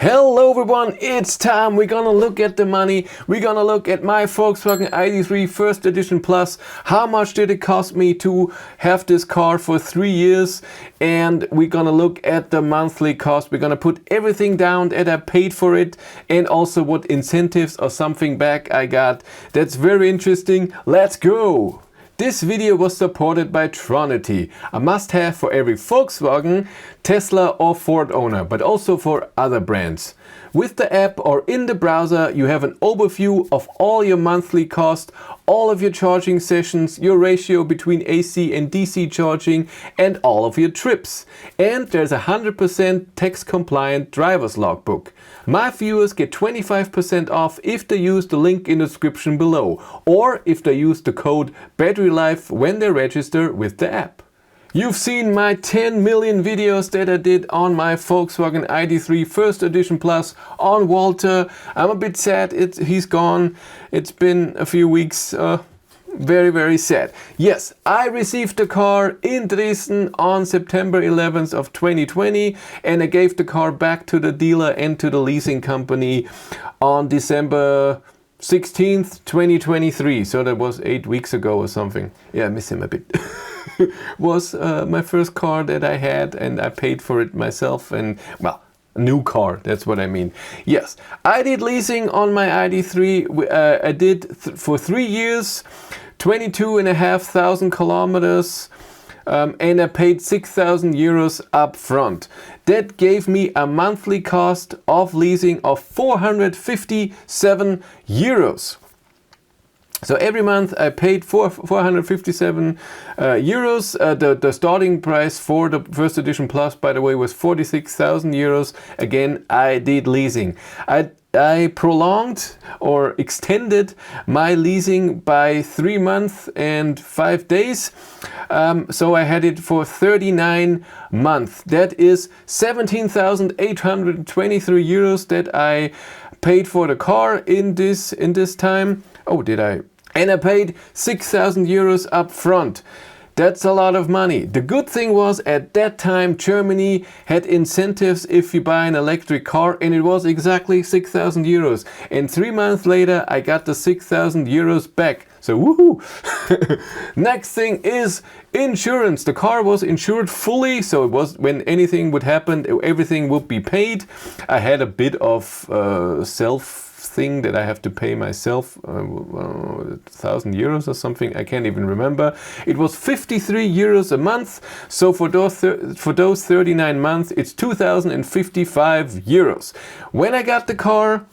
Hello everyone, it's time. We're gonna look at the money. We're gonna look at my Volkswagen ID.3 First Edition Plus. How much did it cost me to have this car for 3 years? And we're gonna look at the monthly cost. We're gonna put everything down that I paid for it and also what incentives or something back I got. That's very interesting. Let's go! This video was supported by Tronity, a must-have for every Volkswagen, Tesla or Ford owner, but also for other brands. With the app or in the browser, you have an overview of all your monthly cost, all of your charging sessions, your ratio between AC and DC charging, and all of your trips. And there's a 100% tax-compliant driver's logbook. My viewers get 25% off if they use the link in the description below, or if they use the code BatteryLife when they register with the app. You've seen my 10 million videos that I did on my Volkswagen ID.3 First Edition Plus on Walter. I'm a bit sad he's gone. It's been a few weeks. Very sad. Yes, I received the car in Dresden on September 11th of 2020 and I gave the car back to the dealer and to the leasing company on December 16th, 2023. So that was 8 weeks ago or something. Yeah, I miss him a bit. Was my first car that I had and I paid for it myself, and well, a new car, that's what I mean. Yes, I did leasing on my ID.3. I did for 3 years, 22,500 kilometers, and I paid 6,000 euros up front. That gave me a monthly cost of leasing of 457 euros. So every month I paid 457 euros. The starting price for the First Edition Plus, by the way, was 46,000 euros. Again, I did leasing. I prolonged or extended my leasing by 3 months and 5 days. So I had it for 39 months. That is 17,823 euros that I paid for the car in this time. Oh, did I? And I paid 6,000 euros up front. That's a lot of money. The good thing was at that time Germany had incentives if you buy an electric car, and it was exactly 6,000 euros. And 3 months later I got the 6,000 euros back. So woohoo! Next thing is insurance. The car was insured fully, so it was when anything would happen, everything would be paid. I had a bit of self thing that I have to pay myself, 1,000 euros or something, I can't even remember. It was 53 euros a month, so for those 39 months it's 2,055 euros. When I got the car,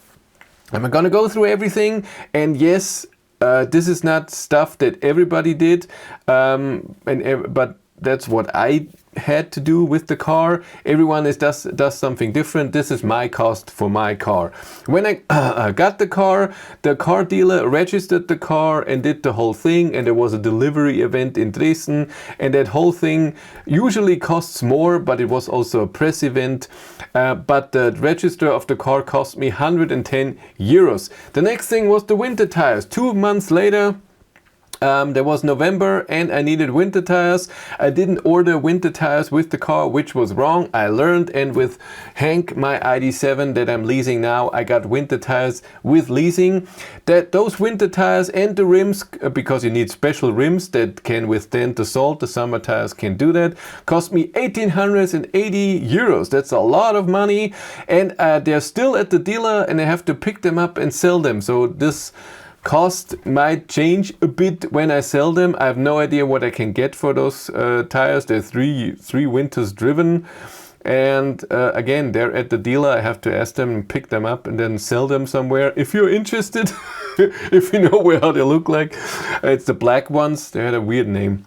I'm gonna go through everything, and yes, this is not stuff that everybody did, but that's what I had to do with the car. Everyone does something different. This is my cost for my car. When I got the car dealer registered the car and did the whole thing, and there was a delivery event in Dresden, and that whole thing usually costs more, but it was also a press event. But the register of the car cost me 110 euros. The next thing was the winter tires. 2 months later, there was November and I needed winter tires. I didn't order winter tires with the car, which was wrong. I learned, and with Hank, my ID.7 that I'm leasing now, I got winter tires with leasing. Those winter tires and the rims, because you need special rims that can withstand the salt, the summer tires can do that, cost me 1,880 euros. That's a lot of money, and they're still at the dealer and I have to pick them up and sell them. So this cost might change a bit when I sell them. I have no idea what I can get for those tires. They're three winters driven, and again, they're at the dealer. I have to ask them and pick them up and then sell them somewhere. If you're interested, if you know how they look like, it's the black ones. They had a weird name.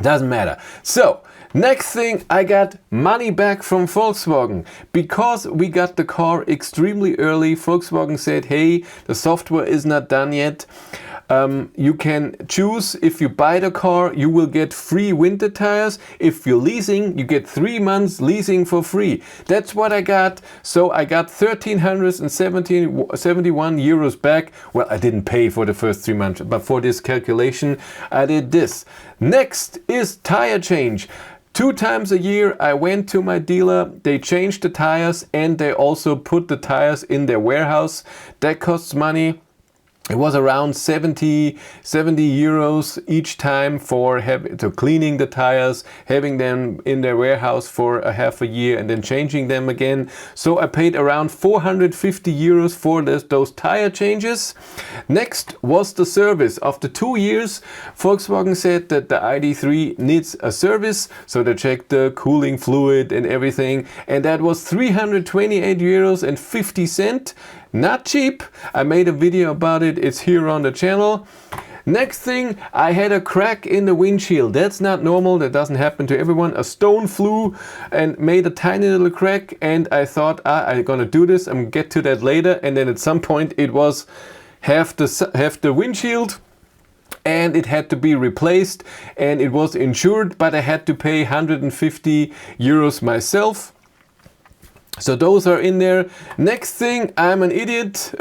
Doesn't matter. So next thing, I got money back from Volkswagen. Because we got the car extremely early, Volkswagen said, hey, the software is not done yet. You can choose. If you buy the car, you will get free winter tires. If you're leasing, you get 3 months leasing for free. That's what I got. So I got 1,371 euros back. Well, I didn't pay for the first 3 months, but for this calculation, I did this. Next is tire change. 2 times a year I went to my dealer, they changed the tires and they also put the tires in their warehouse. That costs money. It was around 70 euros each time for cleaning the tires, having them in their warehouse for a half a year and then changing them again. So I paid around 450 euros for those tire changes. Next was the service. After 2 years, Volkswagen said that the ID.3 needs a service. So they checked the cooling fluid and everything. And that was 328 euros and 50 cents. Not cheap. I made a video about it. It's here on the channel. Next thing, I had a crack in the windshield. That's not normal. That doesn't happen to everyone. A stone flew and made a tiny little crack, and I thought, I'm gonna do this. I'm gonna get to that later. And then at some point, it was half the windshield, and it had to be replaced, and it was insured, but I had to pay 150 euros myself. So those are in there. Next thing, I'm an idiot.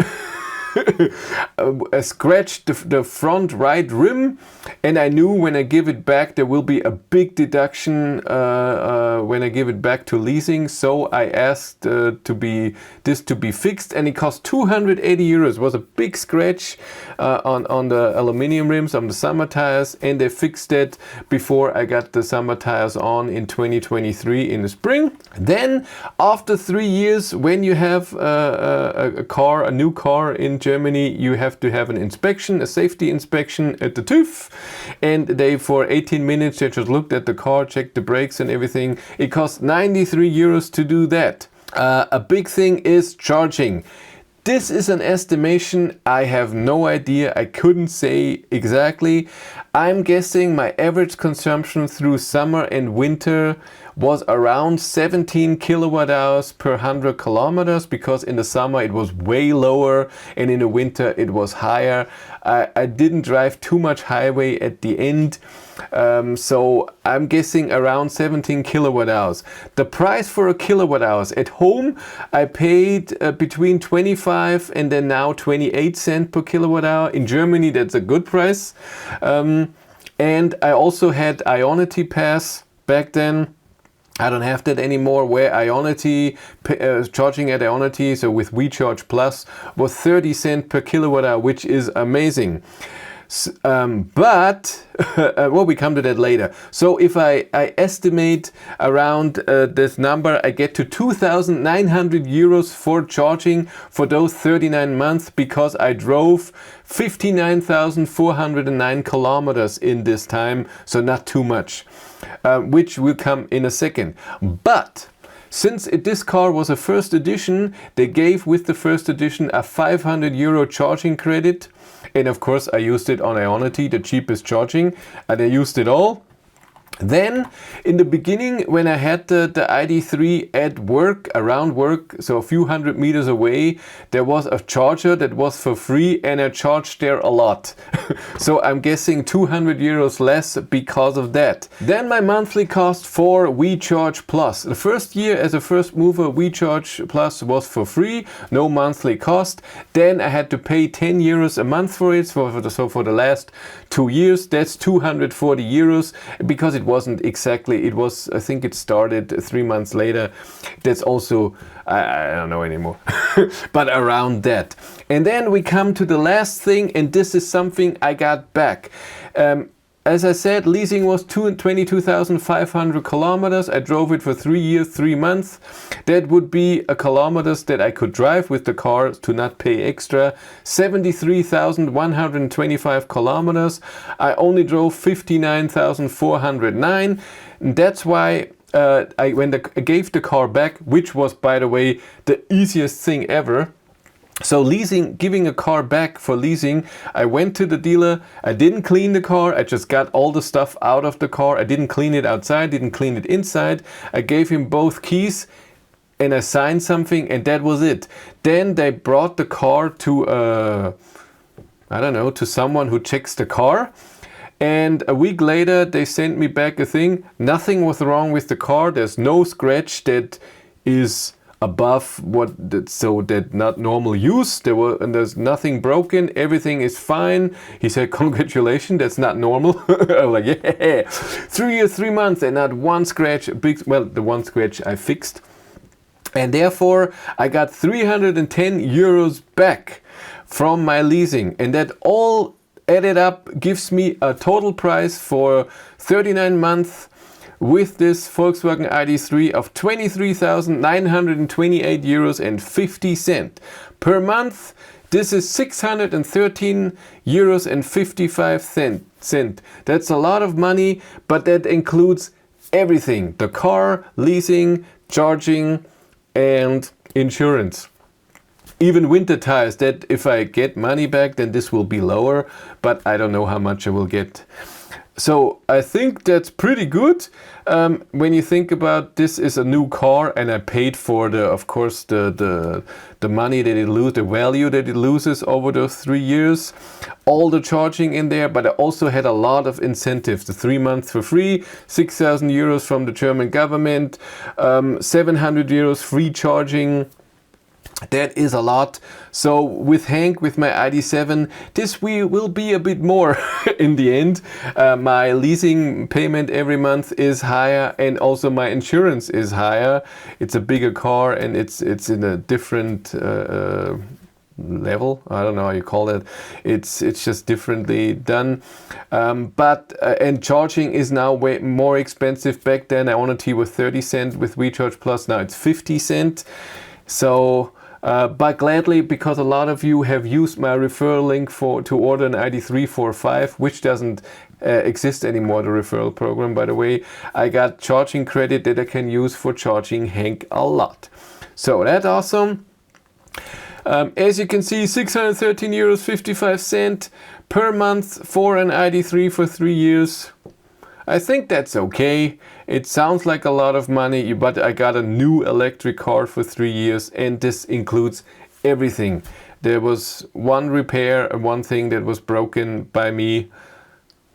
I scratched the front right rim, and I knew when I give it back there will be a big deduction when I give it back to leasing. So I asked this to be fixed, and it cost 280 euros. It was a big scratch on the aluminium rims on the summer tires, and they fixed it before I got the summer tires on in 2023 in the spring. Then after 3 years, when you have a new car in Germany, you have to have an inspection, a safety inspection at the TÜV, and they for 18 minutes they just looked at the car, checked the brakes and everything. It costs 93 euros to do that. A big thing is charging. This is an estimation. I have no idea. I couldn't say exactly. I'm guessing my average consumption through summer and winter was around 17 kilowatt hours per 100 kilometers, because in the summer it was way lower and in the winter it was higher. I didn't drive too much highway at the end, so I'm guessing around 17 kilowatt hours. The price for a kilowatt hours at home, I paid between 25 and then now 28 cents per kilowatt hour. In Germany, that's a good price. And I also had Ionity Pass back then. I don't have that anymore, where Ionity, charging at Ionity, so with WeCharge Plus, was 30 cents per kilowatt hour, which is amazing. But, well, we come to that later. So if I estimate around this number, I get to 2,900 euros for charging for those 39 months, because I drove 59,409 kilometers in this time, so not too much, which will come in a second. But since this car was a first edition, they gave with the first edition a 500 euro charging credit. And of course I used it on Ionity, the cheapest charging, and I used it all. Then in the beginning, when I had the ID.3 at work, around work, so a few hundred meters away, there was a charger that was for free, and I charged there a lot. So I'm guessing 200 euros less because of that. Then my monthly cost for WeCharge Plus. The first year as a first mover, WeCharge Plus was for free, no monthly cost. Then I had to pay 10 euros a month for it, so for the last 2 years, that's 240 euros, because it wasn't exactly, it was, I think it started 3 months later. That's also, I don't know anymore, but around that. And then we come to the last thing, and this is something I got back. As I said, leasing was 22,500 kilometers. I drove it for 3 years, 3 months. That would be a kilometers that I could drive with the car to not pay extra. 73,125 kilometers. I only drove 59,409. That's why when I gave the car back, which was, by the way, the easiest thing ever. So leasing, giving a car back for leasing, I went to the dealer, I didn't clean the car, I just got all the stuff out of the car, I didn't clean it outside, didn't clean it inside, I gave him both keys and I signed something, and that was it. Then they brought the car to, I don't know, to someone who checks the car, and a week later they sent me back a thing, nothing was wrong with the car, there's no scratch that is above so that not normal use. There's nothing broken, everything is fine. He said, congratulations, that's not normal. I was like, yeah, 3 years, 3 months, and not one scratch. Well, the one scratch I fixed, and therefore I got 310 euros back from my leasing, and that all added up gives me a total price for 39 months with this Volkswagen ID.3 of 23,928 euros and 50 cents per month. This is 613 euros and 55 cents. That's a lot of money, but that includes everything: the car, leasing, charging, and insurance. Even winter tires, that if I get money back, then this will be lower, but I don't know how much I will get. So I think that's pretty good. When you think about this is a new car, and I paid for of course the money that it loses, the value that it loses over those 3 years, all the charging in there, but I also had a lot of incentives. The 3 months for free, 6,000 euros from the German government, 700 euros free charging. That is a lot. So with Hank, with my ID.7, this will be a bit more in the end. My leasing payment every month is higher, and also my insurance is higher. It's a bigger car, and it's in a different level. I don't know how you call it. It's just differently done. And charging is now way more expensive. Back then I wanted to with 30 cents with WeCharge Plus. Now it's 50 cents. So but gladly, because a lot of you have used my referral link to order an ID.3 for 5, which doesn't exist anymore, the referral program, by the way, I got charging credit that I can use for charging Hank a lot. So that's awesome. As you can see, 613 euros 55 cents per month for an ID.3 for 3 years. I think that's okay. It sounds like a lot of money, but I got a new electric car for 3 years, and this includes everything. There was one repair, one thing that was broken by me,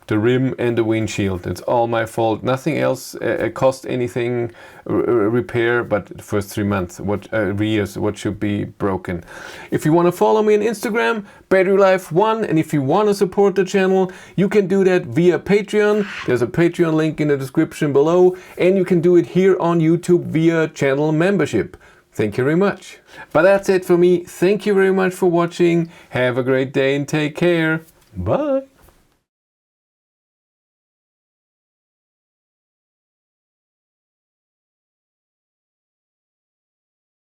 the rim and the windshield. It's all my fault. Nothing else cost anything repair, but the first 3 months, 3 years, what should be broken. If you want to follow me on Instagram, BatteryLife1, and if you want to support the channel, you can do that via Patreon. There's a Patreon link in the description below, and you can do it here on YouTube via channel membership. Thank you very much. But that's it for me. Thank you very much for watching. Have a great day and take care. Bye.